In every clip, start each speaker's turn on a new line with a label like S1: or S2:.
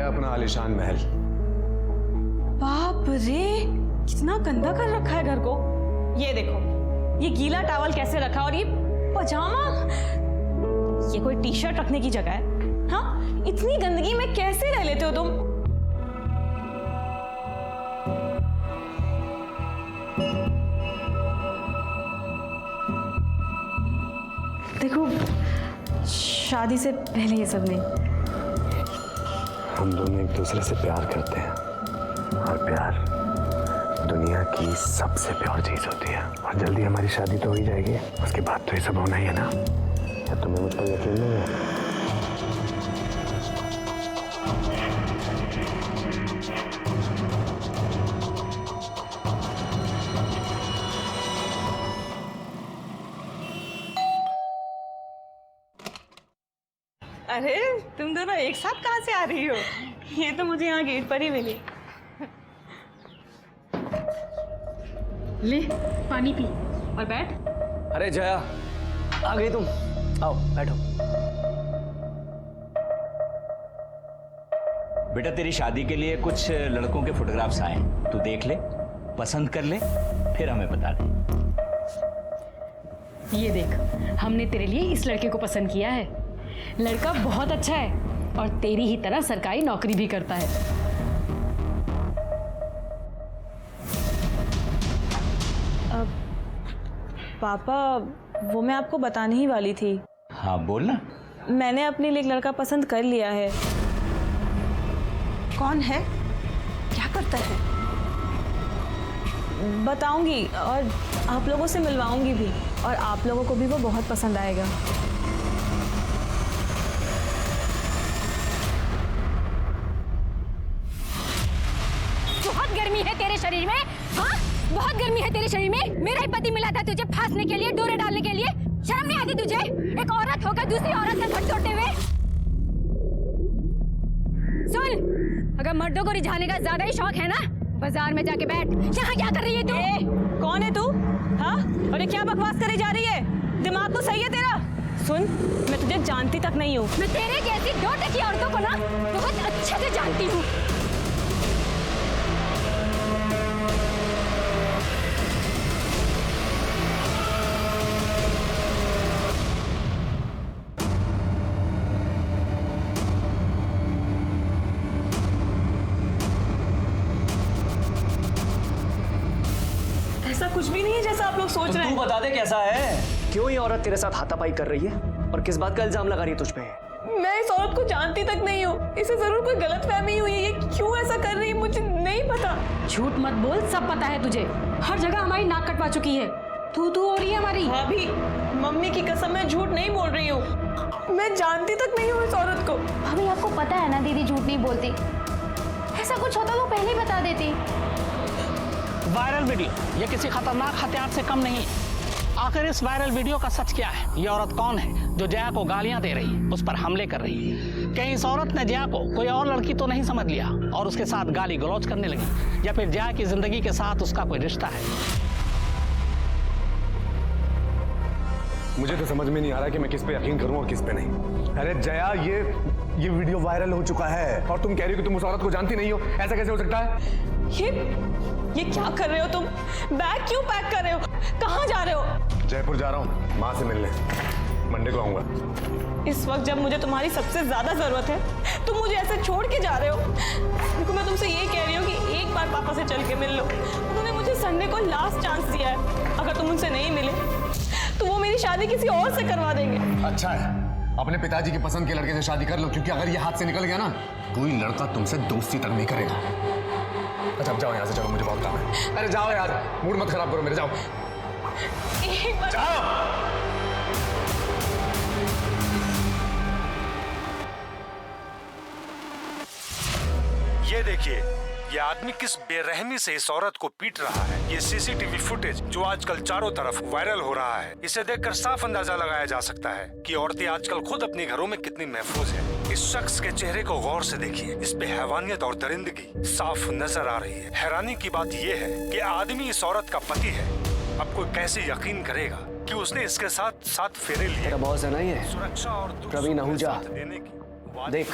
S1: गया अपना आलीशान महल।
S2: बाप रे, कितना गंदा कर रखा है घर को। ये देखो, ये गीला टॉवल कैसे रखा, और ये पजामा, ये कोई टी शर्ट रखने की जगह है? हाँ, इतनी गंदगी में कैसे रह लेते हो तुम? देखो, शादी से पहले ये सब नहीं।
S1: हम दोनों एक दूसरे से प्यार करते हैं, और प्यार दुनिया की सबसे प्यार चीज होती है। और जल्दी हमारी शादी तो हो ही जाएगी, उसके बाद तो ये सब होना ही है ना। क्या तुम्हें मुझ पर यकीन नहीं है?
S2: अरे तुम दोनों एक साथ कहाँ से आ रही हो? ये तो मुझे यहाँ गेट पर ही मिली।
S3: ले पानी पी और बैठ।
S4: अरे जया, आ गई तुम? आओ बैठो।
S5: बेटा, तेरी शादी के लिए कुछ लड़कों के फोटोग्राफ्स आए, तू देख ले, पसंद कर ले, फिर हमें बता दे।
S3: ये देख, हमने तेरे लिए इस लड़के को पसंद किया है। लड़का बहुत अच्छा है और तेरी ही तरह सरकारी नौकरी भी करता है।
S2: पापा, वो मैं आपको बताने ही वाली थी।
S5: हाँ बोलना।
S2: मैंने अपने लिए एक लड़का पसंद कर लिया है।
S6: कौन है, क्या करता है?
S2: बताऊंगी और आप लोगों से मिलवाऊंगी भी, और आप लोगों को भी वो बहुत पसंद आएगा।
S7: बहुत गर्मी है तेरे शरीर में, हाँ? बहुत गर्मी है तेरे शरीर में। मेरा ही पति मिला था तुझे फांसने के लिए, डोरे डालने के लिए। शर्म नहीं आती तुझे? एक औरत होकर दूसरी औरत का घर तोड़ते हुए। सुन, अगर मर्दों को रिझाने का ज्यादा ही शौक है ना, बाजार में जाके बैठ। यहाँ क्या कर रही है तू?
S2: कौन है तू? हाँ, और ये क्या बकवास करे जा रही है? दिमाग तो सही है तेरा? सुन, मैं तुझे जानती तक नहीं हूँ।
S7: मैं तेरे जैसी दो टकी औरतों को ना बहुत अच्छे से जानती हूँ।
S2: ऐसा कुछ भी नहीं है जैसा आप लोग सोच रहे
S4: तू
S2: हैं।
S4: बता दे कैसा है? क्यों ये औरत तेरे साथ हाथापाई कर रही है और किस बात का इल्जाम लगा रही है तुझ पे?
S2: मैं इस औरत को जानती तक नहीं हूँ। इसे जरूर कोई गलतफहमी हुई है। ये क्यों ऐसा कर रही है मुझे नहीं पता।
S3: झूठ मत बोल, सब पता है तुझे। हर जगह हमारी नाक कटवा चुकी है। तू हो रही है हमारी।
S2: भाभी, मम्मी की कसम, मैं झूठ नहीं बोल रही हूँ। मैं जानती तक नहीं हूँ इस औरत को।
S7: भाभी, आपको पता है ना दीदी झूठ नहीं बोलती। ऐसा कुछ होता तो पहले ही बता देती।
S8: वायरल वीडियो ये किसी खतरनाक हथियार से कम नहीं। आखिर इस वायरल वीडियो का सच क्या है? ये औरत कौन है जो जया को गालियां दे रही है, उस पर हमले कर रही है? कहीं इस औरत ने जया को कोई और लड़की तो नहीं समझ लिया और उसके साथ गाली गलौज करने लगी, या फिर जया की जिंदगी के साथ उसका कोई रिश्ता है?
S1: मुझे तो समझ में नहीं आ रहा कि मैं किस पे यकीन करूं और किस पे नहीं। अरे जया, ये वीडियो वायरल हो चुका है और तुम कह रही हो कि तुम उस औरत को जानती नहीं हो। ऐसा कैसे हो सकता है?
S2: ये क्या कर रहे हो तुम? बैग क्यों पैक कर रहे हो? कहाँ जा रहे हो?
S1: जयपुर जा रहा हूँ माँ से मिलने, मंडे को आऊंगा।
S2: इस वक्त जब मुझे तुम्हारी सबसे ज्यादा जरूरत है, तुम मुझे ऐसे छोड़ के जा रहे हो। देखो, मैं तुमसे ये कह रही हूँ कि एक बार पापा से चल के मिल लो। उन्होंने मुझे संडे को लास्ट चांस दिया है। अगर तुम उनसे नहीं मिले तो वो मेरी शादी किसी और से करवा देंगे।
S1: अच्छा है, अपने पिताजी की पसंद के लड़के से शादी कर लो, क्योंकि अगर ये हाथ से निकल गया ना, कोई लड़का तुमसे दोस्ती तक नहीं करेगा। अच्छा अब जाओ यहाँ से, चलो मुझे बहुत काम है। अरे जाओ यार, मूड मत खराब करो मेरे, जाओ जाओ।
S9: ये देखिए, ये आदमी किस बेरहमी से इस औरत को पीट रहा है। ये सीसीटीवी फुटेज जो आजकल चारों तरफ वायरल हो रहा है, इसे देखकर साफ अंदाजा लगाया जा सकता है कि औरतें आजकल खुद अपने घरों में कितनी महफूज हैं। इस शख्स के चेहरे को गौर से देखिए, इस पे हैवानियत और दरिंदगी साफ नजर आ रही है। हैरानी की बात ये है कि आदमी इस औरत का पति है। अब कोई कैसे यकीन करेगा कि उसने इसके साथ 7 फेरे लिए?
S4: तेरा बॉस है ना ये,
S9: सुरक्षा और
S4: प्रवीण आहूजा।
S9: देने की
S4: देख,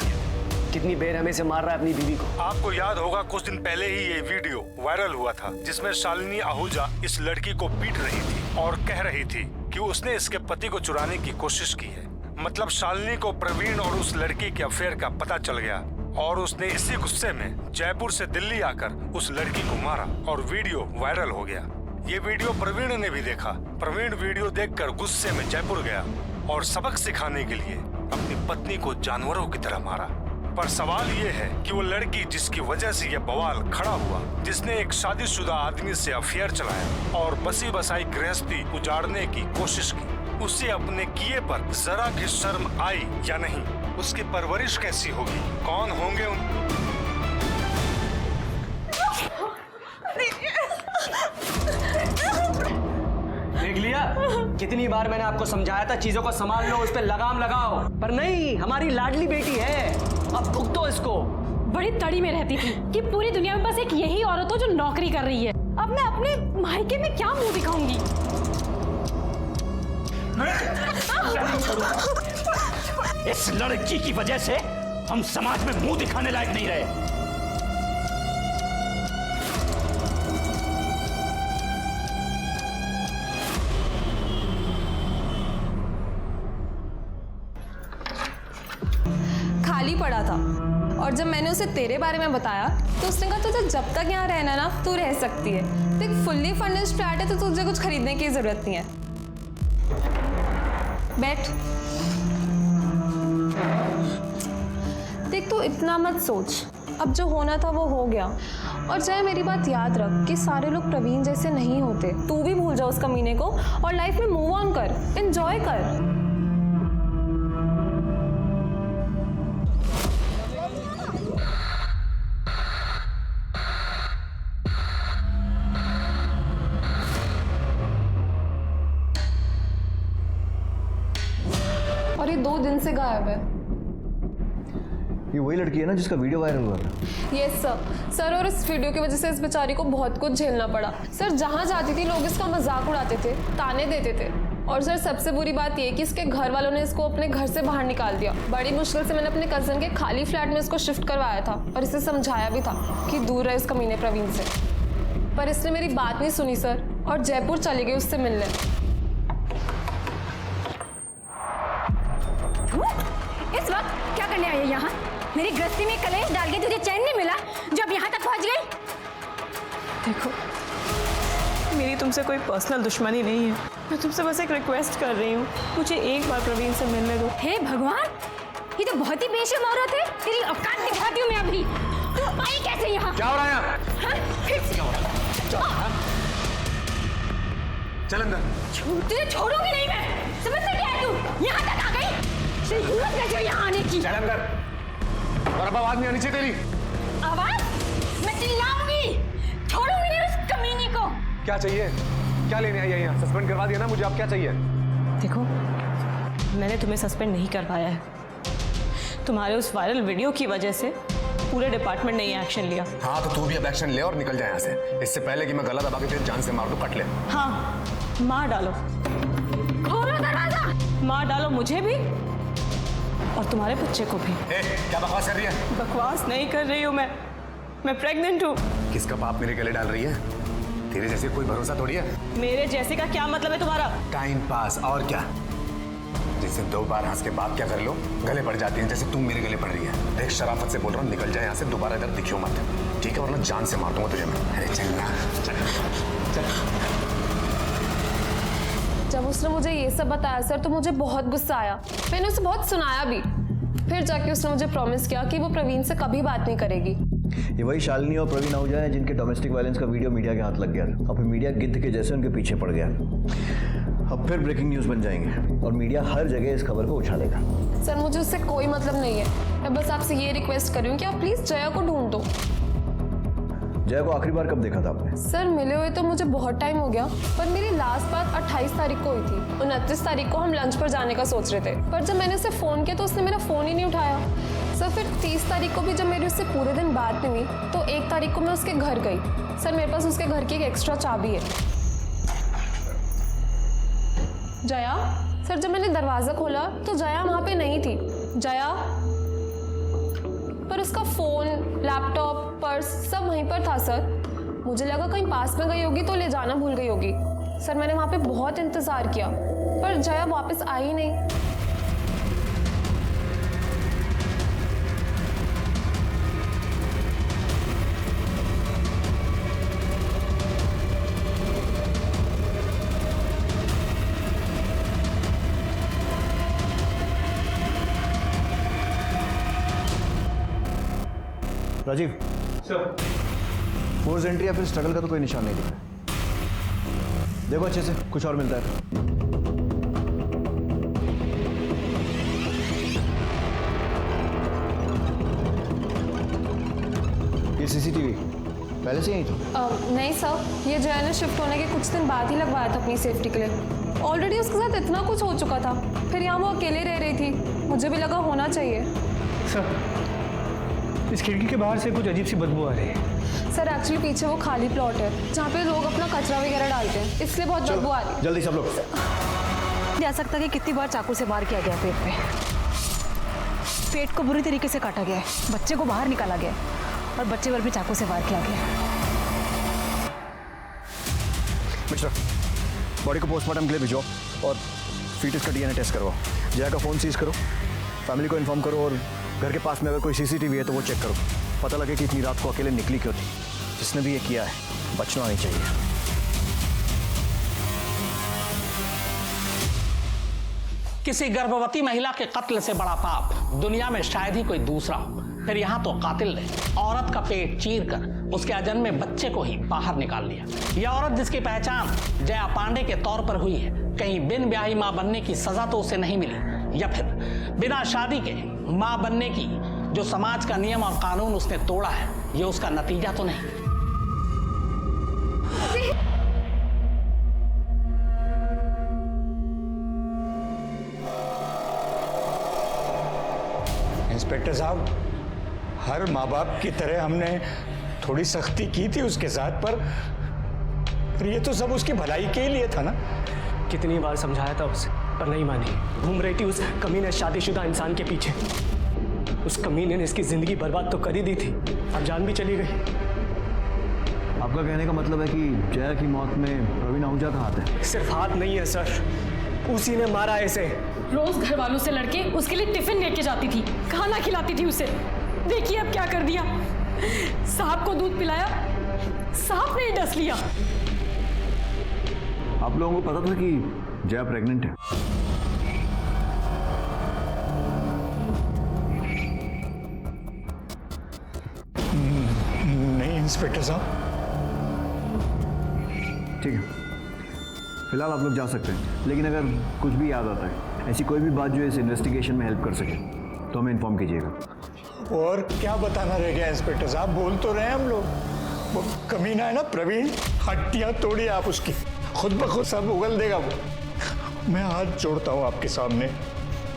S4: कितनी बेरहमी से मार रहा है अपनी बीवी को।
S9: आपको याद होगा कुछ दिन पहले ही ये वीडियो वायरल हुआ था जिसमें शालिनी आहूजा इस लड़की को पीट रही थी और कह रही थी कि उसने इसके पति को चुराने की कोशिश की है। मतलब शालिनी को प्रवीण और उस लड़की के अफेयर का पता चल गया और उसने इसी गुस्से में जयपुर से दिल्ली आकर उस लड़की को मारा और वीडियो वायरल हो गया। ये वीडियो प्रवीण ने भी देखा। प्रवीण वीडियो देखकर गुस्से में जयपुर गया और सबक सिखाने के लिए अपनी पत्नी को जानवरों की तरह मारा। पर सवाल ये है कि वो लड़की जिसकी वजह से ये बवाल खड़ा हुआ, जिसने एक शादीशुदा आदमी से अफेयर चलाया और बसी बसाई गृहस्थी उजाड़ने की कोशिश की, उसे अपने किए पर जरा भी शर्म आई या नहीं? उसकी परवरिश कैसी होगी? कौन होंगे उन?
S4: देख लिया, कितनी बार मैंने आपको समझाया था चीजों को संभाल लो, उस पे लगाम लगाओ, पर नहीं, हमारी लाडली बेटी है, अब भुगतो इसको।
S3: बड़ी तड़ी में रहती थी कि पूरी दुनिया में बस एक यही औरत हो जो नौकरी कर रही है। अब मैं अपने मायके में क्या मुंह दिखाऊंगी?
S5: इस लड़की की वजह से हम समाज में मुंह दिखाने लायक नहीं रहे।
S6: खाली पड़ा था और जब मैंने उसे तेरे बारे में बताया तो उसने कहा तुझे जब तक यहाँ रहना ना तू रह सकती है। देख फुल्ली फर्निश्ड फ्लैट है तो तुझे कुछ खरीदने की जरूरत नहीं है। बैठ। देख तू इतना मत सोच, अब जो होना था वो हो गया। और जय मेरी बात याद रख कि सारे लोग प्रवीण जैसे नहीं होते। तू भी भूल जा उस कमीने को और लाइफ में मूव ऑन कर, एंजॉय कर। और ये 2 दिन से गायब है।
S10: ये वही लड़की है ना जिसका वीडियो वायरल हुआ था?
S6: यस सर, और इस वीडियो की वजह से इस बेचारी को बहुत कुछ झेलना पड़ा। सर जहाँ जाती थी लोग इसका मजाक उड़ाते थे, ताने देते थे। और सर सबसे बुरी बात ये कि इसके घर वालों ने इसको अपने घर से बाहर निकाल दिया। बड़ी मुश्किल से मैंने अपने कजन के खाली फ्लैट में इसको शिफ्ट करवाया था और इसे समझाया भी था कि दूर रहे इस कमीने प्रवीण से, पर इसने मेरी बात नहीं सुनी सर और जयपुर चली गई उससे मिलने।
S7: इस वक्त क्या करने आई है यहाँ? मेरी गृहस्थी में कलेश डाल के तुझे चैन नहीं मिला जो अब यहाँ तक पहुँच गई?
S2: देखो, मेरी तुमसे कोई पर्सनल दुश्मनी नहीं है। मैं तुमसे बस एक रिक्वेस्ट कर रही हूँ, मुझे एक बार प्रवीण से मिलने दो।
S7: हे भगवान, ये तो बहुत ही बेशर्म औरत है। तेरी औकात दिखाती हूँ मैं अभी। तू आई कैसे यहाँ?
S1: क्या हो रहा है यहाँ? चल अंदर।
S7: तुझे छोड़ूंगी नहीं मैं। समझता क्या है तू? यहाँ तक आ गई? तेरी हिम्मत कैसे हुई यहाँ आने की?
S1: चल अंदर। और अब आवाज नहीं आनी चाहिए तेरी।
S7: आवाज? मैं चिल्लाऊंगी। छोड़ूंगी नहीं उस कमीनी को।
S1: क्या चाहिए? क्या लेने आई है यहाँ? सस्पेंड करवा दिया ना मुझे, अब क्या चाहिए?
S2: देखो, मैंने तुम्हें सस्पेंड नहीं करवाया है। तुम्हारे उस वायरल वीडियो की वजह से पूरे डिपार्टमेंट ने ये एक्शन लिया।
S1: हाँ तो तू भी अब एक्शन ले और निकल जाए यहाँ से, इससे पहले कि मैं गला दबा के तेरी जान से मार दूं, कट ले।
S2: हाँ, मार डालो।
S7: खोलो दरवाजा।
S2: मार डालो मुझे भी और तुम्हारे बच्चे को भी।
S1: क्या बकवास कर रही है?
S2: बकवास नहीं कर रही हूँ मैं प्रेग्नेंट हूँ।
S1: किसका पाप मेरे गले डाल रही है? तेरे जैसे कोई भरोसा थोड़ी है।
S2: मेरे जैसे का क्या मतलब है तुम्हारा?
S1: टाइम पास, और क्या? जिससे 2 बार हंस के बात क्या कर लो, गले पड़ जाती है जैसे तुम मेरे गले पड़ रही है। देख शराफत से बोल रहा हूँ, निकल जाए यहाँ से, दोबारा इधर दिखियो मत, ठीक है? वरना जान से मार दूंगा तुझे मैं। अरे चल ना, चल।
S6: जब उसने मुझे ये सब बताया सर तो मुझे बहुत गुस्सा आया। मैंने उसे बहुत सुनाया भी। फिर जाके उसने मुझे प्रॉमिस किया कि वो प्रवीण से कभी बात नहीं करेगी।
S10: ये वही शालिनी और प्रवीण आहूजा है जिनके डोमेस्टिक वायलेंस का वीडियो मीडिया के हाथ लग गया और फिर मीडिया गिद्ध के जैसे उनके पीछे पड़ गया। अब फिर ब्रेकिंग न्यूज़ बन जाएंगे और मीडिया हर जगह इस खबर को उछालेगा।
S6: सर मुझे उससे कोई मतलब नहीं है। मैं बस आपसे ये रिक्वेस्ट कर रही हूँ कि आप प्लीज जया को ढूंढ दो।
S10: जया को आखिरी बार कब देखा था आपने?
S6: सर मिले हुए तो मुझे बहुत टाइम हो गया, पर मेरी लास्ट बात 28 तारीख को हुई थी। 29 तारीख को हम लंच पर जाने का सोच रहे थे, पर जब मैंने उसे फ़ोन किया तो उसने मेरा फ़ोन ही नहीं उठाया। सर फिर 30 तारीख को भी जब मेरी उससे पूरे दिन बात नहीं हुई तो 1 तारीख को मैं उसके घर गई। सर मेरे पास उसके घर की एक एक्स्ट्रा चाबी है। जया? सर जब मैंने दरवाज़ा खोला तो जया वहाँ पे नहीं थी। जया? पर उसका फ़ोन, लैपटॉप, पर्स सब वहीं पर था सर। मुझे लगा कहीं पास में गई होगी तो ले जाना भूल गई होगी। सर मैंने वहाँ पे बहुत इंतज़ार किया पर जया वापस आई ही नहीं।
S10: राजीव सर, फोर्स एंट्री या फिर स्ट्रगल का तो कोई निशान नहीं दिख रहा। देखो अच्छे से, कुछ और मिलता है। ये सीसीटीवी पहले से यही था?
S6: नहीं सर, ये जया ने शिफ्ट होने के कुछ दिन बाद ही लगवाया था अपनी सेफ्टी के लिए। ऑलरेडी उसके साथ इतना कुछ हो चुका था, फिर यहाँ वो अकेले रह रही थी, मुझे भी लगा होना चाहिए।
S11: सर, इस खिड़की के बाहर से कुछ अजीब सी बदबू आ रही है।
S6: सर एक्चुअली पीछे वो खाली प्लॉट है जहाँ पे लोग अपना कचरा वगैरह डालते हैं, इसलिए बहुत बदबू आ रही है।
S10: जल्दी सब लोग।
S3: जा सकता है कि कितनी बार चाकू से वार किया गया पेट पे। पेट को बुरी तरीके से काटा गया है, बच्चे को बाहर निकाला गया है और बच्चे पर भी चाकू से वार किया गया है।
S10: मिस्टर, बॉडी को पोस्टमार्टम के लिए भिजो और फीटस का डीएनए टेस्ट करवाओ। जया का फ़ोन सीज करो, फैमिली को इन्फॉर्म करो और घर के पास में अगर कोई सीसीटीवी है तो वो चेक करो। पता लगे कि इतनी रात को अकेले निकली क्यों थी। जिसने भी ये किया है बचना नहीं चाहिए।
S8: किसी गर्भवती महिला के कत्ल से बड़ा पाप दुनिया में शायद ही कोई दूसरा हो। फिर यहाँ तो कातिल ने औरत का पेट चीर कर उसके अजन्मे बच्चे को ही बाहर निकाल लिया। यह औरत जिसकी पहचान जया पांडे के तौर पर हुई है, कहीं बिन ब्याही मां बनने की सजा तो उसे नहीं मिली, या फिर बिना शादी के मां बनने की जो समाज का नियम और कानून उसने तोड़ा है, ये उसका नतीजा तो नहीं।
S12: इंस्पेक्टर साहब, हर माँ बाप की तरह हमने थोड़ी सख्ती की थी उसके साथ, पर ये तो सब उसकी भलाई के लिए था ना।
S4: कितनी बार समझाया था उसे पर नहीं मानी। घूम रही थी उस कमीने शादीशुदा इंसान के पीछे। उस कमीने ने इसकी जिंदगी बर्बाद तो कर ही दी थी, अब जान भी चली गई।
S10: आपका कहने का मतलब है कि जया की मौत में प्रवीण आहूजा का हाथ है?
S4: सिर्फ हाथ नहीं है सर, उसी ने मारा है इसे।
S3: रोज घर वालों से लड़के उसके लिए टिफिन लेके जाती थी, खाना खिलाती थी उसे। देखिए अब क्या कर दिया। सांप को दूध पिलाया, सांप ने ही डस लिया।
S10: आप लोगों को पता था कि जया प्रेग्नेंट है?
S12: नहीं इंस्पेक्टर साहब।
S10: ठीक है, फिलहाल आप लोग जा सकते हैं, लेकिन अगर कुछ भी याद आता है, ऐसी कोई भी बात जो इस इन्वेस्टिगेशन में हेल्प कर सके तो हमें इन्फॉर्म कीजिएगा।
S12: और क्या बताना रह गया इंस्पेक्टर साहब, बोल तो रहे हैं हम लोग। वो कमीना है ना प्रवीण, हड्डियां तोड़ी आप उसकी, खुद ब खुद सब उगल देगा वो। मैं हाथ जोड़ता हूँ आपके सामने,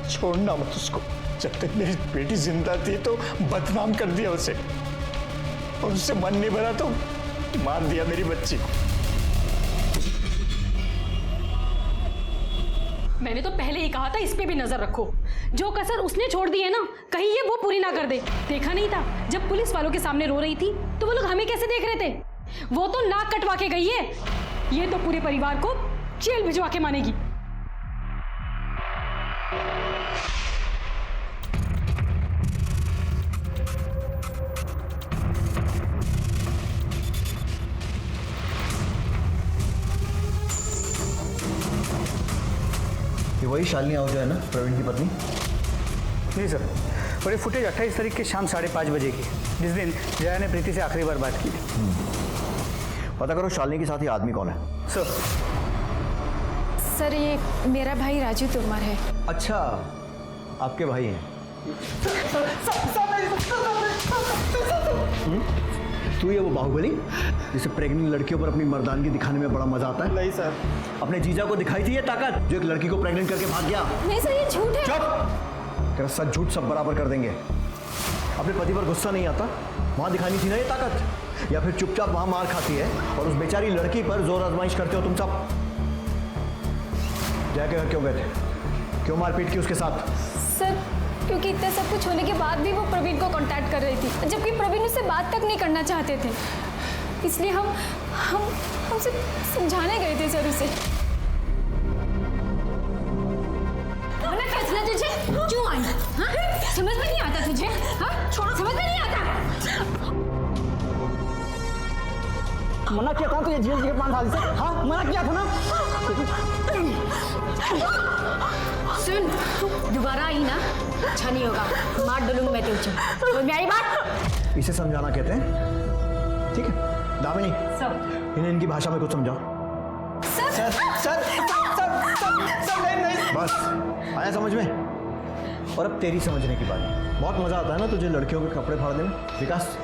S12: छोड़ना मत उसको। जब तक मेरी बेटी जिंदा थी तो बदनाम कर दिया उसे, और उससे मन नहीं भरा तो मार दिया मेरी बच्ची को।
S3: मैंने तो पहले ही कहा था इस पे भी नजर रखो। जो कसर उसने छोड़ दी है ना, कहीं ये वो पूरी ना कर दे। देखा नहीं था जब पुलिस वालों के सामने रो रही थी तो वो लोग हमें कैसे देख रहे थे। वो तो नाक कटवा के गई है, ये तो पूरे परिवार को जेल भिजवा के मानेगी।
S10: ये वही शालिनी आहूजा है ना, प्रवीण की पत्नी?
S11: जी सर, और ये फुटेज 28 तारीख की शाम 5:30 बजे की, जिस दिन जया ने प्रीति से आखिरी बार बात की।
S10: पता करो शालिनी के साथ ही आदमी कौन है।
S7: सर ये मेरा भाई राजू तोमर है।
S10: अच्छा, आपके भाई हैं? तू ये वो बाहुबली जिसे प्रेग्नेंट लड़कियों पर अपनी मर्दानगी दिखाने में बड़ा मजा आता है?
S11: नहीं सर।
S10: अपने जीजा को दिखाई थी ये ताकत जो एक लड़की को प्रेग्नेंट करके भाग गया?
S7: नहीं सर, ये झूठ है।
S10: चुप! तेरा सच झूठ सब बराबर कर देंगे। अपने पति पर गुस्सा नहीं आता, वहां दिखानी थी ना ये ताकत, या फिर चुपचाप वहां मार खाती है और उस बेचारी लड़की पर जोर आजमाइश करते हो तुम सब। जया के घर क्यों गए थे? क्यों मारपीट की उसके साथ?
S6: सर
S3: क्योंकि इतना सब कुछ होने के बाद भी वो प्रवीण को कांटेक्ट कर रही थी, जबकि प्रवीण उससे बात तक नहीं करना चाहते थे। इसलिए हम उसे समझाने गए थे सर उसे।
S7: मना फैसला तुझे क्यों आई? हाँ? समझ में नहीं आता तुझे? हाँ? छोड़ो, समझ में नहीं आता।
S4: मना किया था तुझे जेल के 5 साल से। हाँ, मना किया था ना।
S7: सुन, दोबारा आई ना, अच्छा नहीं होगा, मार डालूंगी मैं तुझे। तो मेरी बात
S10: इसे समझाना कहते हैं, ठीक है? दामिनी, इन्हें इनकी भाषा में कुछ समझाओ।
S4: सर नहीं।
S10: बस आया समझ में? और अब तेरी समझने की बारी। बहुत मजा आता है ना तुझे लड़कियों के कपड़े फाड़ने में, विकास।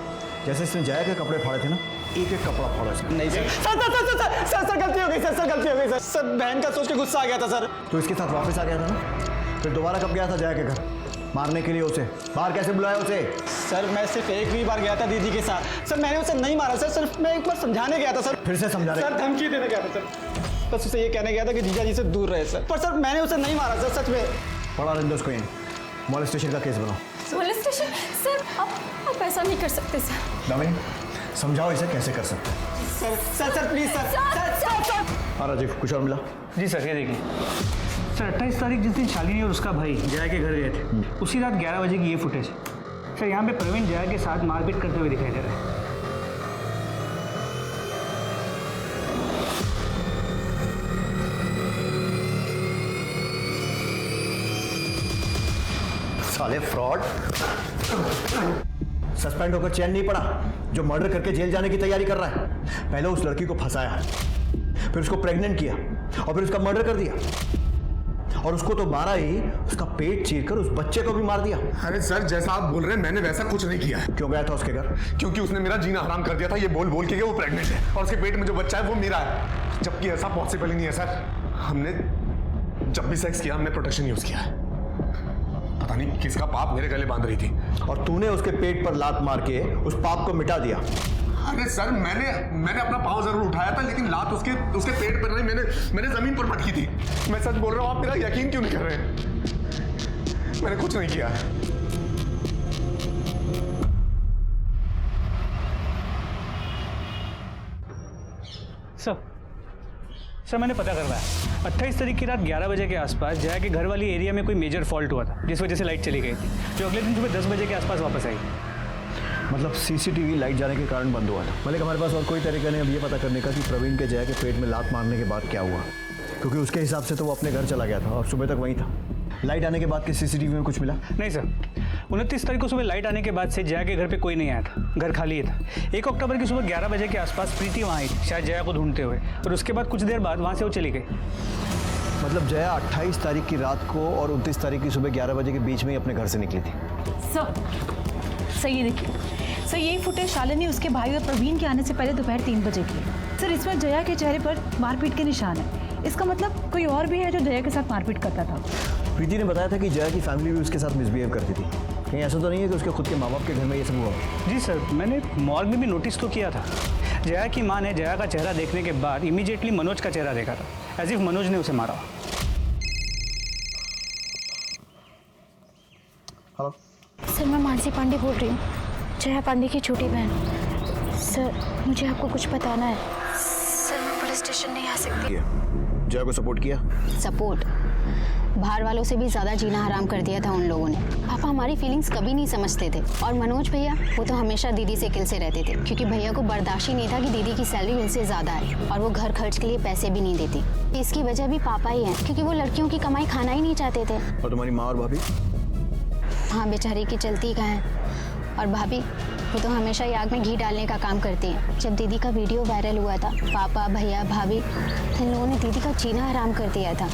S10: जैसे इसने जया के कपड़े फाड़े थे ना, एक एक कपड़ा फाड़ा इसने।
S4: नहीं सर गलती हो गई सर। सर बहन का सोच के गुस्सा आ गया था सर।
S10: तो इसके साथ वापस आ गया था ना? फिर दोबारा कब गया था जया के घर मारने के लिए उसे? बाहर कैसे बुलाया उसे?
S4: सर मैं सिर्फ एक ही बार गया था दीदी के साथ। सर मैंने उसे नहीं मारा सर, सिर्फ मैं एक बार समझाने गया था सर।
S10: फिर से समझा
S4: सर धमकी देने गया था सर। बस उसे ये कहने गया था कि जीजा जी से दूर रहे सर। पर सर मैंने उसे नहीं मारा सर, सच में।
S10: पढ़ा रहने दो उसको, यहीं मॉलेस्टेशन का केस बनाओ।
S3: मॉलेस्टेशन? सर आप ऐसा नहीं कर सकते सर।
S10: दामिनी, समझाओ इसे कैसे कर सकते हैं।
S4: Sir please sir.
S10: हाँ राजीव, कुछ और मिला?
S11: जी सर, ये देखिए सर, 28 तारीख जिस दिन शालिनी और उसका भाई जया के घर गए थे, उसी रात 11 बजे की ये फुटेज है सर। यहाँ पे प्रवीण जया के साथ मारपीट करते हुए दिखाई दे रहा है।
S10: साले फ्रॉड, सस्पेंड होकर चैन नहीं पड़ा, जो मर्डर करके जेल जाने की तैयारी कर रहा है। पहले उस लड़की को फंसाया, फिर उसको प्रेग्नेंट किया और फिर उसका मर्डर कर दिया। और उसको तो मारा ही, उसका पेट चीरकर उस बच्चे को भी मार दिया।
S1: अरे सर, जैसा आप बोल रहे हैं मैंने वैसा कुछ नहीं किया है।
S10: क्यों गया था उसके घर?
S1: क्योंकि उसने मेरा जीना हराम कर दिया था, ये बोल बोल के वो प्रेग्नेंट है और उसके पेट में जो बच्चा है वो मेरा है, जबकि ऐसा पॉसिबल ही नहीं है सर। हमने जब भी सेक्स किया हमने प्रोटेक्शन यूज किया है। पता नहीं किसका पाप मेरे गले बांध रही थी
S10: और तूने उसके पेट पर लात मार के उस पाप को मिटा दिया।
S1: अरे सर, मैंने अपना पाँव जरूर उठाया था, लेकिन लात उसके पेट पर नहीं, मैंने जमीन पर पटकी थी। मैं सच बोल रहा हूँ, आप मेरा यकीन क्यों नहीं कर रहे हैं? मैंने कुछ नहीं किया।
S11: सर मैंने पता करवाया, 28 तारीख की रात 11 बजे के आसपास जया के घर वाली एरिया में कोई मेजर फॉल्ट हुआ था, जिस वजह से लाइट चली गई थी, जो अगले दिन सुबह 10 बजे के आसपास वापस आई।
S10: मतलब सीसीटीवी लाइट जाने के कारण बंद हुआ था। मलिक, हमारे पास और कोई तरीका नहीं अब ये पता करने का कि प्रवीण के जया के पेट में लात मारने के बाद क्या हुआ, क्योंकि उसके हिसाब से तो वो अपने घर चला गया था और सुबह तक वहीं था। लाइट आने के बाद के सीसीटीवी में कुछ मिला?
S11: नहीं सर, 29 तारीख को सुबह लाइट आने के बाद से जया के घर पे कोई नहीं आया था, घर खाली ही था। 1 अक्टूबर की सुबह 11 बजे के आसपास प्रीति वहाँ आई थी, शायद जया को ढूंढते हुए, और उसके बाद कुछ देर बाद वहाँ से वो चली गई।
S10: मतलब जया 28 तारीख की रात को और 29 तारीख की सुबह 11 बजे के बीच में ही अपने घर से निकली थी।
S2: सर ये देखिए सर, यही फुटेज शालिनी उसके भाई और प्रवीण के आने से पहले दोपहर 3 बजे की है सर। इसमें जया के चेहरे पर मारपीट के निशान है। इसका मतलब कोई और भी है जो जया के साथ मारपीट करता था।
S10: प्रीति ने बताया था कि जया की फैमिली भी उसके साथ मिसबिहेव करती थी। कहीं ऐसा तो नहीं है कि उसके खुद के माँ बाप के घर में ये सब हुआ?
S11: जी सर, मैंने मॉर्ग में भी नोटिस तो किया था। जया की माँ ने जया का चेहरा देखने के बाद इमीडिएटली मनोज का चेहरा देखा था, एज इफ मनोज ने उसे मारा।
S10: हेलो
S7: सर, मैं मानसी पांडे बोल रही हूँ, जया पांडे की छोटी बहन। सर मुझे आपको कुछ बताना है। सर मैं पुलिस स्टेशन नहीं आ सकती।
S10: जया को सपोर्ट किया?
S7: सपोर्ट? बाहर वालों से भी ज़्यादा जीना हराम कर दिया था उन लोगों ने। पापा हमारी फीलिंग्स कभी नहीं समझते थे, और मनोज भैया वो तो हमेशा दीदी से किल से रहते थे, क्योंकि भैया को बर्दाश्त ही नहीं था कि दीदी की सैलरी इनसे ज़्यादा है और वो घर खर्च के लिए पैसे भी नहीं देती। इसकी वजह भी पापा ही हैं, क्योंकि वो लड़कियों की कमाई खाना ही नहीं चाहते थे।
S10: और तुम्हारी माँ और भाभी?
S7: हाँ बेचारी की चलती का है, और भाभी वो तो हमेशा ही आग में घी डालने का काम करती हैं। जब दीदी का वीडियो वायरल हुआ था, पापा भैया भाभी इन लोगों ने दीदी का जीना हराम कर दिया था।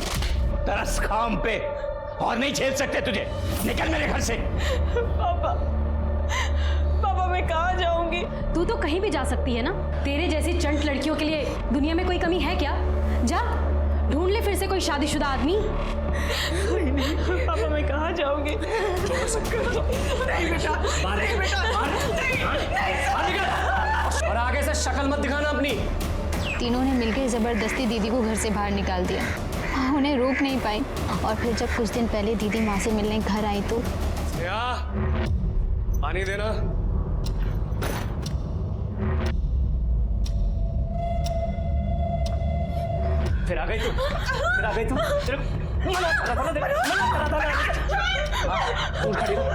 S5: तरस खाम पे और नहीं झेल सकते तुझे, निकल मेरे घर से।
S2: पापा मैं कहाँ जाऊंगी?
S3: तू तो कहीं भी जा सकती है ना। तेरे जैसी चंट लड़कियों के लिए दुनिया में कोई कमी है क्या? जा ढूंढ ले फिर से कोई शादीशुदा आदमी।
S2: पापा मैं कहाँ जाऊंगी?
S4: नहीं बेटा, और आगे से शक्ल मत दिखाना अपनी।
S7: तीनों ने मिलकर जबरदस्ती दीदी को घर से बाहर निकाल दिया। उन्हें रोक नहीं पाई, और फिर जब कुछ दिन पहले दीदी माँ से मिलने घर आई तो
S4: जया, पानी देना। फिर आ गई तुम, फिर आ गई तुम। दूर खड़ी रहो।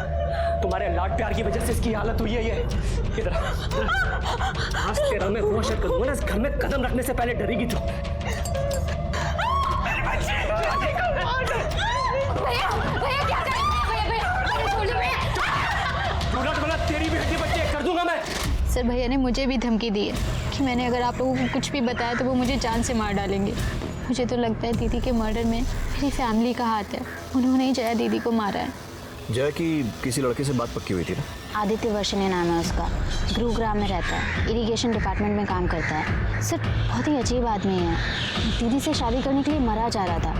S4: तुम्हारे लाड प्यार की वजह से इसकी हालत हुई है ये। इधर आज तेरा मैं होश करूंगा ना, इस घर में कदम रखने से पहले डरेगी तू। तेरी भी हड्डी बच्चे कर दूंगा मैं।
S7: सर भैया ने मुझे भी धमकी दी है कि मैंने अगर आप लोगों को कुछ भी बताया तो वो मुझे जान से मार डालेंगे। मुझे तो लगता है दीदी के मर्डर में मेरी फैमिली का हाथ है। उन्होंने ही जया दीदी को मारा है।
S10: जया की किसी लड़के से बात पक्की हुई थी ना?
S13: आदित्य वर्षिणी नाम है उसका, गुरुग्राम में रहता है, इरिगेशन डिपार्टमेंट में काम करता है। सर बहुत ही अजीब आदमी है, दीदी से शादी करने के लिए मरा जा रहा था।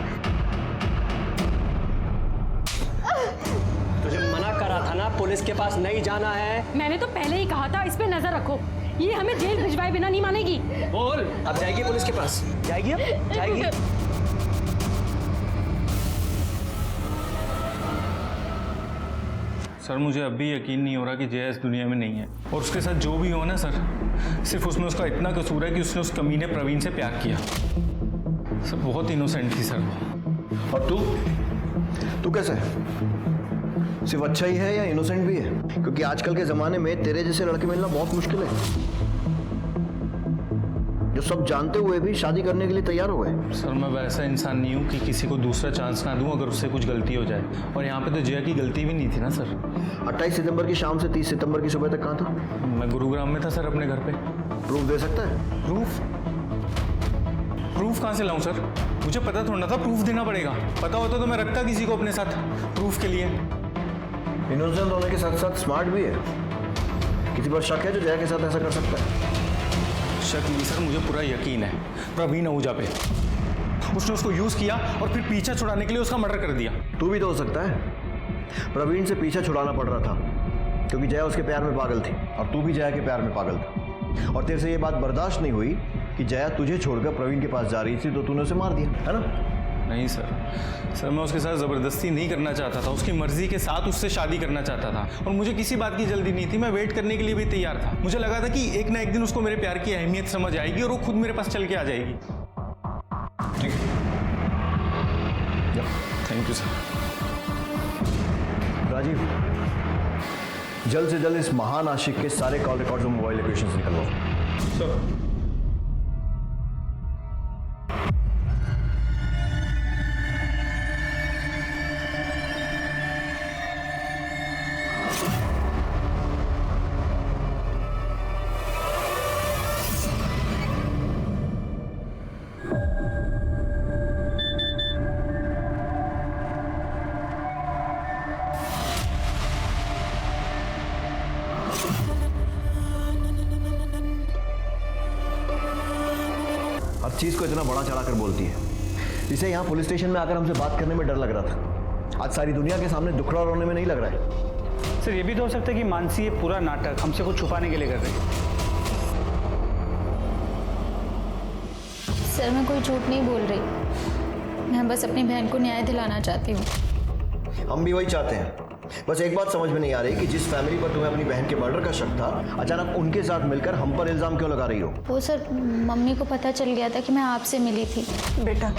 S4: तुझे मना करा था ना, पुलिस के पास नहीं जाना है।
S3: मैंने तो पहले ही कहा था इस पे नजर रखो, ये हमें जेल भिजवाए बिना नहीं मानेगी।
S4: बोल, अब जाएगी पुलिस के पास? जाएगी? अब जाएगी?
S11: सर मुझे अब भी यकीन नहीं हो रहा कि जया इस दुनिया में नहीं है, और उसके साथ जो भी हो ना सर, सिर्फ उसमें उसका इतना कसूर है कि उसने उस कमीने प्रवीण से प्यार किया। सर बहुत इनोसेंट थी सर वो।
S10: और तू कैसा है? सिर्फ अच्छा ही है या इनोसेंट भी है? क्योंकि आजकल के ज़माने में तेरे जैसे लड़के मिलना बहुत मुश्किल है, जो सब जानते हुए भी शादी करने के लिए तैयार हो गए।
S11: सर मैं वैसा इंसान नहीं हूँ कि किसी को दूसरा चांस ना दूँ अगर उससे कुछ गलती हो जाए, और यहाँ पे तो जया की गलती भी नहीं थी ना सर।
S10: 28 सितंबर की शाम से 30 सितंबर की सुबह तक कहाँ था?
S11: मैं गुरुग्राम में था सर, अपने घर पे।
S10: प्रूफ दे सकता है?
S11: प्रूफ कहाँ से लाऊं सर? मुझे पता थोड़ा था प्रूफ देना पड़ेगा, पता होता तो मैं रखता किसी को अपने साथ प्रूफ के लिए।
S10: इनोसेंट होने के साथ साथ स्मार्ट भी है। किसी पर शक है जो जया के साथ ऐसा कर सकता है?
S11: शक नहीं सर, मुझे पूरा यकीन है प्रवीण आहूजा पे। उसने उसको यूज किया और फिर पीछा छुड़ाने के लिए उसका मर्डर कर दिया।
S10: तू भी तो हो सकता है। प्रवीण से पीछा छुड़ाना पड़ रहा था क्योंकि जया उसके प्यार में पागल थी, और तू भी जया के प्यार में पागल था, और तेरे से ये बात बर्दाश्त नहीं हुई कि जया तुझे छोड़कर प्रवीण के पास जा रही थी, तो तूने उसे मार दिया, है ना?
S11: नहीं सर मैं उसके साथ ज़बरदस्ती नहीं करना चाहता था, उसकी मर्जी के साथ उससे शादी करना चाहता था, और मुझे किसी बात की जल्दी नहीं थी। मैं वेट करने के लिए भी तैयार था। मुझे लगा था कि एक ना एक दिन उसको मेरे प्यार की अहमियत समझ आएगी और वो खुद मेरे पास चल के आ जाएगी। Thank you sir.
S10: राजीव, जल्द से जल्द इस महान आशिक के सारे कॉल रिकॉर्ड्स और मोबाइल लोकेशंस निकलवाओ।
S11: सर
S10: हर चीज को इतना बड़ा चढ़ा कर बोलती है, इसे यहाँ पुलिस स्टेशन में आकर हमसे बात करने में डर लग रहा था, आज सारी दुनिया के सामने दुखड़ा रोने में नहीं लग रहा है।
S11: सर ये भी तो हो सकता है कि मानसी ये पूरा नाटक हमसे कुछ छुपाने के लिए कर रही है।
S7: सर मैं कोई झूठ नहीं बोल रही, मैं बस अपनी बहन को न्याय दिलाना चाहती हूँ।
S10: हम भी वही चाहते हैं, बस एक बात समझ में नहीं आ रही कि जिस फैमिली पर तुम्हें अपनी बहन के मर्डर का शक था, अचानक उनके साथ मिलकर हम पर इल्जाम क्यों लगा रही हो?
S7: वो सर मम्मी को पता चल गया था कि मैं आपसे मिली थी।
S2: बेटा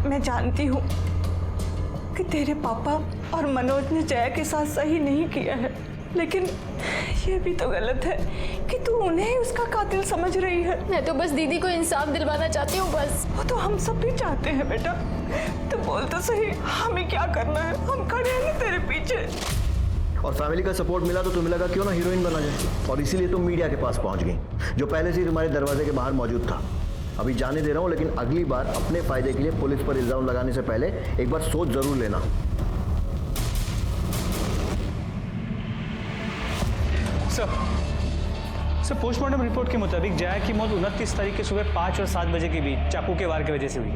S2: मैं जानती हूँ कि तेरे पापा और मनोज ने जया के साथ सही नहीं किया है, लेकिन ये भी तो गलत है कि तू उन्हें ही उसका कातिल समझ रही है।
S6: मैं तो बस दीदी को इंसाफ दिलवाना चाहती हूँ बस।
S2: वो तो हम सब भी चाहते हैं बेटा, तू बोल तो सही हमें क्या करना है, हम खड़े हैं ना तेरे पीछे।
S10: और फैमिली का सपोर्ट मिला तो तुम्हें लगा क्यों ना हीरोइन बना जाए, और इसीलिए तुम मीडिया के पास पहुंच गई, जो पहले से ही तुम्हारे दरवाजे के बाहर मौजूद था। अभी जाने दे रहा हूँ, लेकिन अगली बार अपने फायदे के लिए पुलिस पर इल्जाम लगाने से पहले एक बार सोच जरूर लेना।
S11: सर पोस्टमार्टम रिपोर्ट के मुताबिक जया की मौत 29 तारीख के सुबह 5 और 7 बजे के बीच चाकू के वार की वजह से हुई।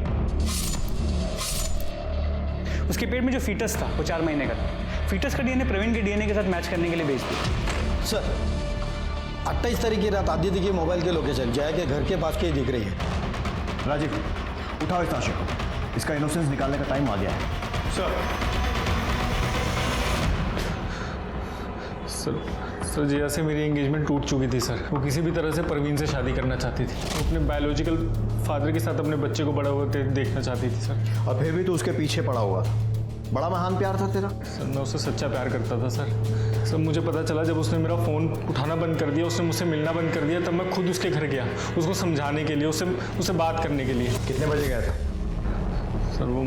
S11: उसके पेट में जो फीटस था वो 4 महीने का था। फीटस का डीएनए प्रवीण के डीएनए के साथ मैच करने के लिए भेज दिया।
S14: सर 28 तारीख की रात आदित्य की मोबाइल के लोकेशन जया के घर के पास की दिख रही है।
S10: राजीव उठाओ इस ताशे को, इसका इनोसेंस निकालने का टाइम आ गया है।
S11: सर सर जया से मेरी एंगेजमेंट टूट चुकी थी सर। वो किसी भी तरह से परवीन से शादी करना चाहती थी। वो अपने बायोलॉजिकल फादर के साथ अपने बच्चे को बड़ा होते देखना चाहती थी सर।
S10: और फिर भी तो उसके पीछे पड़ा हुआ था। बड़ा महान प्यार था तेरा।
S11: सर मैं उससे सच्चा प्यार करता था सर। मुझे पता चला जब उसने मेरा फ़ोन उठाना बंद कर दिया, उसने मुझसे मिलना बंद कर दिया, तब मैं खुद उसके घर गया उसको समझाने के लिए, उससे बात करने के लिए।
S10: कितने बजे गया था
S11: सर? वो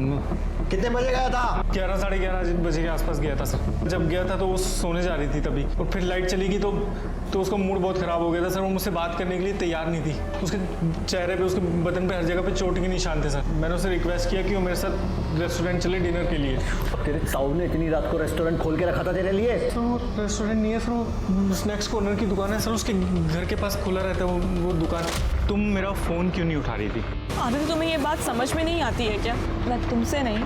S10: कितने बजे गया था?
S11: 11 साढ़े 11 बजे के आसपास गया था सर। जब गया था तो वो सोने जा रही थी तभी, और फिर लाइट चली गई तो उसका मूड बहुत ख़राब हो गया था सर। वो मुझसे बात करने के लिए तैयार नहीं थी। उसके चेहरे पे, उसके बदन पे हर जगह पे चोट के निशान थे सर। मैंने उससे रिक्वेस्ट किया कि वो मेरे साथ रेस्टोरेंट चले डिनर के लिए।
S10: तेरे ताऊ ने इतनी रात को रेस्टोरेंट खोल के रखा था तेरे लिए?
S11: सर वो रेस्टोरेंट नहीं है सर, वो स्नैक्स कॉर्नर की दुकान है सर। उसके घर के पास खुला रहता है वो दुकान। तुम मेरा फ़ोन क्यों नहीं उठा रही थी?
S2: आदित्य, तुम्हें ये बात समझ में नहीं आती है क्या? मैं तुमसे नहीं,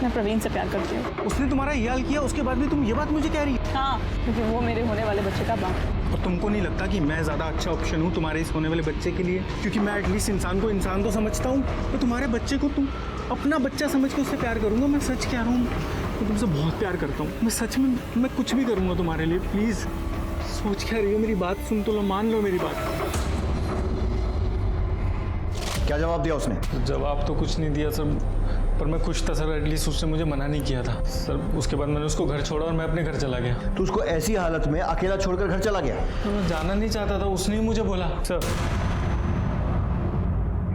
S2: मैं प्रवीण से प्यार करती हूँ।
S11: उसने तुम्हारा ये हाल किया, उसके बाद भी तुम ये बात मुझे कह रही?
S2: हाँ, क्योंकि वो मेरे होने वाले बच्चे का बाप है।
S11: और तुमको नहीं लगता कि मैं ज़्यादा अच्छा ऑप्शन हूँ तुम्हारे इस होने वाले बच्चे के लिए? क्योंकि मैं एटलीस्ट इंसान को इंसान तो समझता हूँ, तो तुम्हारे बच्चे को तुम अपना बच्चा समझ के उससे प्यार करूँगा। मैं सच कह रहा हूँ, मैं तुमसे बहुत प्यार करता हूँ। मैं सच में, मैं कुछ भी करूँगा तुम्हारे लिए। प्लीज़ सोच क्या रही हो? मेरी बात सुन तो लो, मान लो मेरी बात।
S10: क्या जवाब दिया उसने?
S11: जवाब तो कुछ नहीं दिया सर, पर मैं खुश था सर। एटलीस्ट उसने मुझे मना नहीं किया था सर। उसके बाद मैंने उसको घर छोड़ा और मैं अपने घर चला गया।
S10: तो उसको ऐसी हालत में अकेला छोड़कर घर चला गया?
S11: तो मैं जाना नहीं चाहता था, उसने ही मुझे बोला।
S15: सर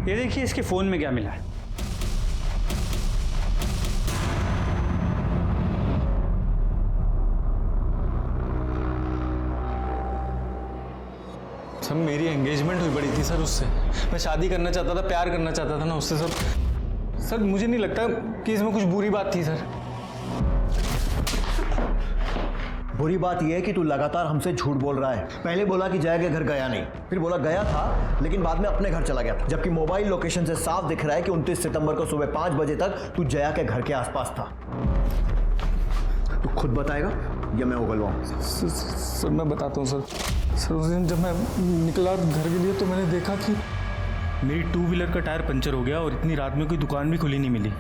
S15: ये देखिए इसके फ़ोन में क्या मिला है।
S11: सर मेरी एंगेजमेंट हुई पड़ी थी सर उससे। मैं शादी करना चाहता था, प्यार करना चाहता था ना उससे सर। मुझे नहीं लगता कि इसमें कुछ बुरी बात थी सर।
S10: बुरी बात यह है कि तू लगातार हमसे झूठ बोल रहा है। पहले बोला कि जया के घर गया नहीं, फिर बोला गया था लेकिन बाद में अपने घर चला गया था, जबकि मोबाइल लोकेशन से साफ दिख रहा है कि 29 सितंबर को सुबह 5 बजे तक तू जया के घर के आसपास था। तू खुद बताएगा या मैं उगलवाऊं?
S11: सर मैं बताता हूँ सर। उस दिन जब मैं निकला घर के लिए तो मैंने देखा कि मेरी 2 व्हीलर का टायर पंचर हो गया और इतनी रात में कोई दुकान भी खुली नहीं मिली।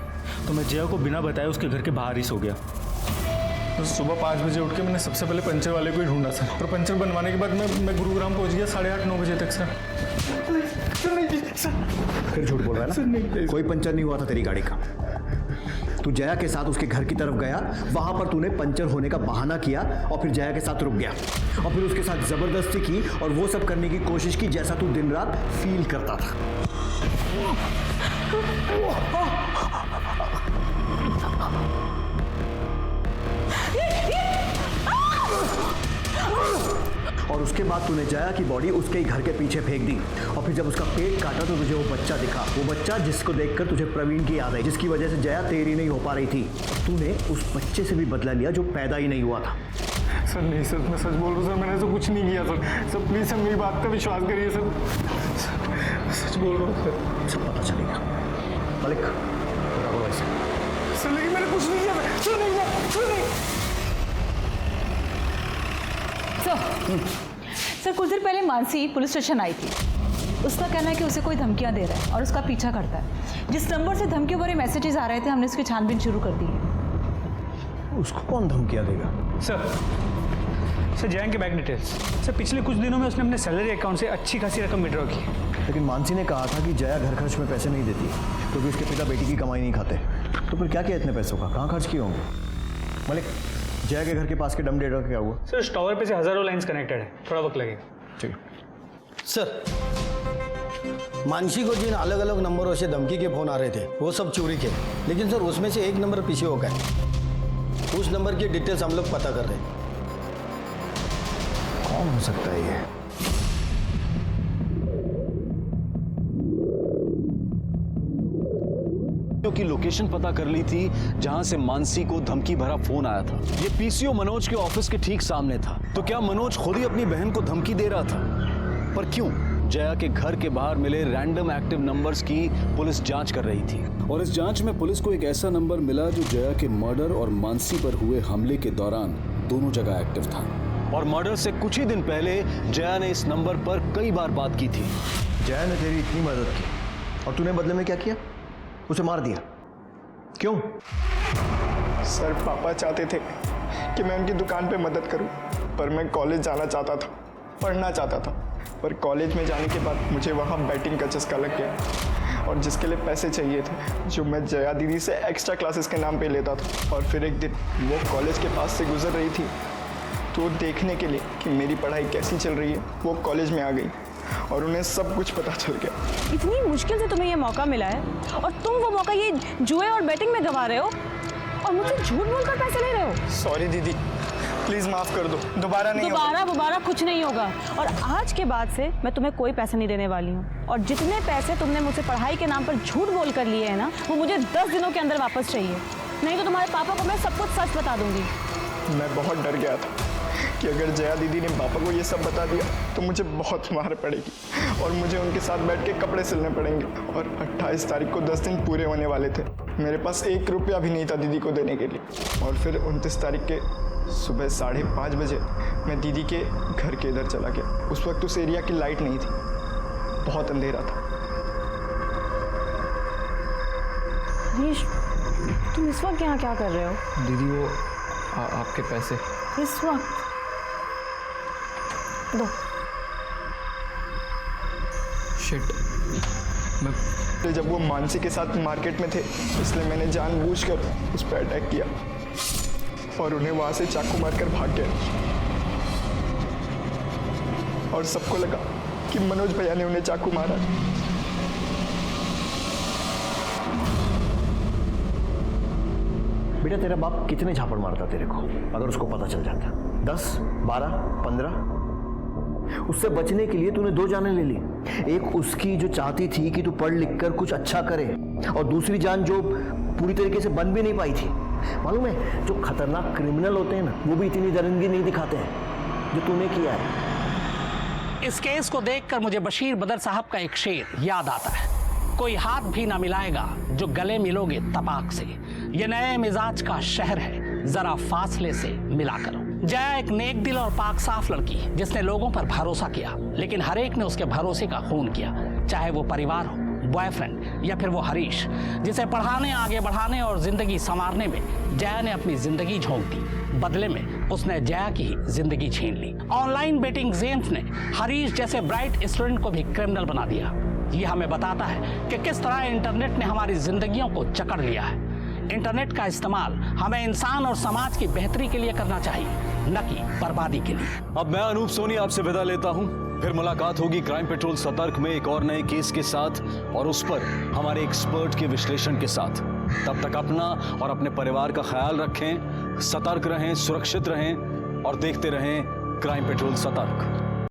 S11: तो मैं जया को बिना बताए उसके घर के बाहर ही सो गया। तो सुबह 5 बजे उठ के मैंने सबसे पहले पंचर वाले को ही ढूंढा सर। और पंचर बनवाने के बाद मैं गुरुग्राम पहुंच गया 8:30-9 बजे तक सर।
S10: फिर झूठ बोल रहा है ना? कोई पंचर नहीं हुआ था तेरी गाड़ी का। तू जया के साथ उसके घर की तरफ गया, वहां पर तूने पंचर होने का बहाना किया और फिर जया के साथ रुक गया और फिर उसके साथ जबरदस्ती की और वो सब करने की कोशिश की जैसा तू दिन रात फील करता था। और उसके बाद तूने जया की बॉडी उसके ही घर के पीछे फेंक दी और फिर जब उसका पेट काटा तो तुझे वो बच्चा दिखा। वो बच्चा जिसको देखकर तुझे प्रवीण की याद आई, जिसकी वजह से जया तेरी नहीं हो पा रही थी। तूने उस बच्चे से भी बदला लिया जो पैदा ही नहीं हुआ था।
S11: सर नहीं सर, मैं सच बोल रहा हूँ सर। मैंने तो कुछ नहीं किया सर। प्लीज़ सर मेरी बात का विश्वास करिए सर। सच बोल रहा हूँ सर।
S10: सब पता चलेगा। मलिक
S11: सर लेकिन मैंने कुछ नहीं किया सर। नहीं
S16: सर कुछ देर पहले मानसी पुलिस स्टेशन आई थी। उसका कहना है कि उसे कोई धमकियां दे रहा है और उसका पीछा करता है। जिस नंबर से धमकियों भरे मैसेजेस आ रहे थे हमने उसकी छानबीन शुरू कर दी है।
S10: उसको कौन धमकियां देगा?
S15: सर जया के बैंक डिटेल्स। सर पिछले कुछ दिनों में उसने अपने सैलरी अकाउंट से अच्छी खासी रकम विड्रॉ की।
S10: लेकिन मानसी ने कहा था कि जया घर खर्च में पैसे नहीं देती क्योंकि उसके पिता बेटी की कमाई नहीं खाते। तो फिर क्या किया इतने पैसों का? कहाँ खर्च किए होंगे? मलिक जया के घर के पास के डम डेटा क्या हुआ?
S15: सर इस टावर पे से हजारों लाइंस कनेक्टेड है, थोड़ा वक्त लगेगा।
S10: ठीक
S14: सर मानसी को जिन अलग अलग नंबरों से धमकी के फोन आ रहे थे वो सब चोरी के, लेकिन सर उसमें से एक नंबर पीछे हो गया। उस नंबर की डिटेल्स हम लोग पता कर रहे हैं।
S10: कौन हो सकता है ये?
S17: की लोकेशन पता कर ली थी जहां से मानसी को धमकी भरा फोन आया था। ये पीसीओ मनोज के ऑफिस के ठीक सामने था। तो क्या मनोज खुद ही अपनी बहन को धमकी दे रहा था? पर क्यों? जया के घर के बाहर मिले रैंडम एक्टिव नंबर्स की पुलिस जांच कर रही थी
S18: और इस जांच में पुलिस को एक ऐसा नंबर मिला जो जया के मर्डर और मानसी पर हुए हमले के दौरान दोनों जगह एक्टिव था।
S17: और मर्डर से कुछ ही दिन पहले जया ने इस नंबर पर कई बार बात की थी।
S10: जया ने तेरी इतनी मदद की और तूने बदले में क्या किया? उसे मार दिया। क्यों?
S12: सर पापा चाहते थे कि मैं उनकी दुकान पे मदद करूं।
S19: पर मैं कॉलेज जाना चाहता था, पढ़ना चाहता था, पर कॉलेज में जाने के बाद मुझे वहाँ बैटिंग का चस्का लग गया और जिसके लिए पैसे चाहिए थे जो मैं जया दीदी से एक्स्ट्रा क्लासेस के नाम पे लेता था। और फिर एक दिन वो कॉलेज के पास से गुजर रही थी तो देखने के लिए कि मेरी पढ़ाई कैसी चल रही है वो कॉलेज में आ गई और उन्हें सब कुछ पता चल गया।
S2: इतनी मुश्किल से तुम्हें ये मौका मिला है और तुम वो मौका ये जुए और बैटिंग में गंवा रहे हो और मुझसे झूठ बोलकर पैसे ले रहे हो।
S19: सॉरी दीदी, प्लीज़ माफ़ कर दो, दोबारा नहीं होगा।
S2: दोबारा कुछ नहीं होगा और आज के बाद से मैं तुम्हें कोई पैसे नहीं देने वाली हूँ और जितने पैसे तुमने मुझसे पढ़ाई के नाम पर झूठ बोल कर लिए हैं ना वो मुझे 10 दिनों के अंदर वापस चाहिए, नहीं तो तुम्हारे पापा को मैं सब कुछ सच बता दूंगी।
S19: मैं बहुत डर गया था कि अगर जया दीदी ने पापा को ये सब बता दिया तो मुझे बहुत मार पड़ेगी और मुझे उनके साथ बैठ के कपड़े सिलने पड़ेंगे। और 28 तारीख को 10 दिन पूरे होने वाले थे, मेरे पास 1 रुपया भी नहीं था दीदी को देने के लिए। और फिर 29 तारीख के सुबह 5:30 बजे मैं दीदी के घर के इधर चला गया। उस वक्त उस एरिया की लाइट नहीं थी, बहुत अंधेरा था।
S2: हरीश, तुम इस वक्त यहाँ क्या कर रहे हो?
S1: दीदी वो आपके पैसे
S2: इस वक्त दो।
S19: शिट, मैं जब वो मानसी के साथ मार्केट में थे इसलिए मैंने जानबूझकर उस पर अटैक किया और उन्हें वहां से चाकू मारकर भाग गया और सबको लगा कि मनोज भैया ने उन्हें चाकू मारा।
S10: बेटा तेरा बाप कितने झापड़ मारता तेरे को अगर उसको पता चल जाता? 10, 12, 15? उससे बचने के लिए तूने 2 जानें ले ली। एक उसकी जो चाहती थी कि तू पढ़ लिख कर कुछ अच्छा करे और दूसरी जान जो पूरी तरीके से बन भी नहीं पाई थी। मालूम है जो खतरनाक क्रिमिनल होते हैं ना वो भी इतनी दरिंदगी नहीं दिखाते हैं जो तूने किया है।
S8: इस केस को देखकर मुझे बशीर बदर साहब का एक शेर याद आता है, कोई हाथ भी ना मिलाएगा जो गले मिलोगे तपाक से। ये नए मिजाज का शहर है, जरा फासले से मिला करो। जया एक नेक दिल और पाक साफ लड़की जिसने लोगों पर भरोसा किया, लेकिन हर एक ने उसके भरोसे का खून किया, चाहे वो परिवार हो, बॉयफ्रेंड या फिर वो हरीश जिसे पढ़ाने, आगे बढ़ाने और जिंदगी संवारने में जया ने अपनी जिंदगी झोंक दी। बदले में उसने जया की ही जिंदगी छीन ली। ऑनलाइन बेटिंग गेम्स ने हरीश जैसे ब्राइट स्टूडेंट को भी क्रिमिनल बना दिया। ये हमें बताता है कि किस तरह इंटरनेट ने हमारी जिंदगियों को जकड़ लिया है। इंटरनेट का इस्तेमाल हमें इंसान और समाज की बेहतरी के लिए करना चाहिए, न कि बर्बादी के लिए।
S17: अब मैं अनूप सोनी आपसे विदा लेता हूं, फिर मुलाकात होगी क्राइम पेट्रोल सतर्क में एक और नए केस के साथ और उस पर हमारे एक्सपर्ट के विश्लेषण के साथ। तब तक अपना और अपने परिवार का ख्याल रखें, सतर्क रहें, सुरक्षित रहें और देखते रहें क्राइम पेट्रोल सतर्क।